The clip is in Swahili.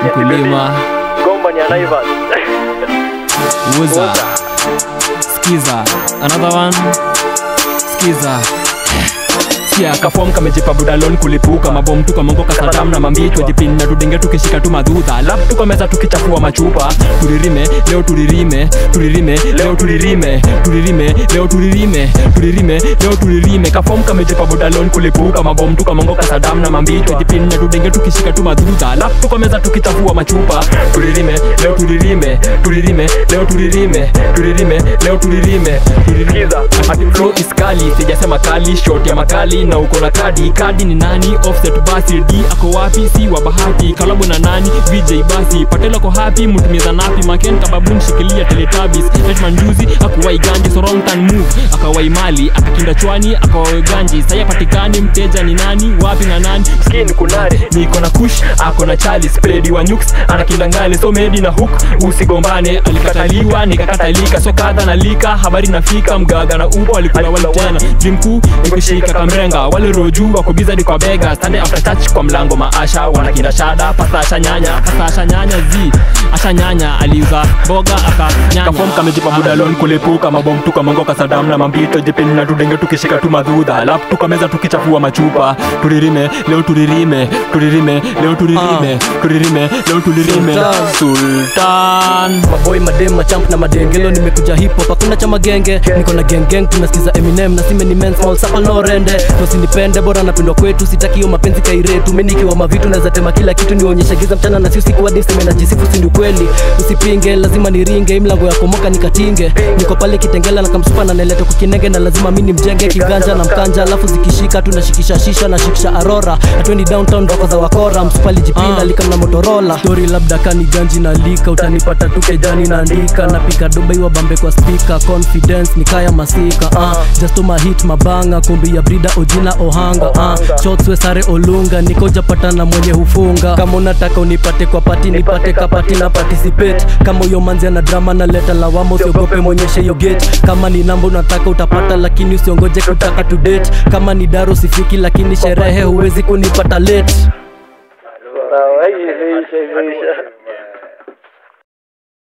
Mkulima Gomba ni Naivas. Uza Skiza another one Skiza Siya kafom kamejipa budalon kulipuka mabom tuka mongo kasadam na mambichwa jipinna tudenge tukishika tu madhudha lap tuka meza tukichafua machupa turirime leo turirime leo turirime leo turirime kafom kamejipa budalon kulipuka mabom tuka mongo kasadam na mambichwa jipinna tudenge tukishika tu madhudha lap tuka meza tukichafua machupa turirime leo turirime leo turirime ati flow is kali sijasema kali short ya makali na uko na kadi ni nani offset basi D ako wapi si wa bahati kalabu na nani VJ basi patela ko happy mtumiza napi maken kababun shikilia teletubbies Hitman juzi akuwai ganji so wrong turn move akawai mali akakinda chwani akawai ganji saya patikani mteja ni nani wapi na nani skin kunare niko na kush ako na chali spread wa nukes anakinda ngale so medi na hook usigombane alikataliwa nikakatalika so kadha na lika habari nafika mgaga na ubo alikula wala tena dream kuu nikushika kamrenga wale roju wako bizadi kwa bega stande after touch kwa mlango maasha wanakinda shada pasasha nyanya zi asha nyanya aliuza boga akanyanya kafom kamejipa budalon kulipuka mabom tuka mongo kasadam na mambito jipini na tudenge tukishika tu madhudha lap tuka meza tukichafua machupa turirime leo turirime Sultan maboy madem machamp na madengelo nimekuja hip hop hakuna cha magenge niko na gang tunasikiza Eminem na sime ni men small sapa no rende usinipende bora napendwa kwetu sitaki hiyo mapenzi kairetu mimi nikiwa mavitu naweza tema kila kitu nionyeshe giza mchana na si usiku hadi sime na jisifu si kweli usipinge lazima niringe mlango ya komoka nikatinge niko pale kitengela na kamsupa na nelete kukinenge na lazima mimi mjenge kiganja na mkanja alafu zikishika tunashikisha shisha na shikisha arora atwendi downtown roko za wakora msupali jipina lika na Motorola story labda kani ganji na lika utanipata tuke jani naandika napika Dubai wa bambe kwa speaker confidence nikaya masika just to my hit mabanga kumbi ya brida ojina ohanga shots we sare olunga niko japatana mwenye hufunga kama unataka unipate kwa pati nipate kapati na participate kama uyo manzi na drama na leta lawamo usiogope monyeshe yo gate kama ni namba unataka utapata lakini usiongoje kutaka to date kama ni daro sifiki lakini sherehe huwezi kunipata late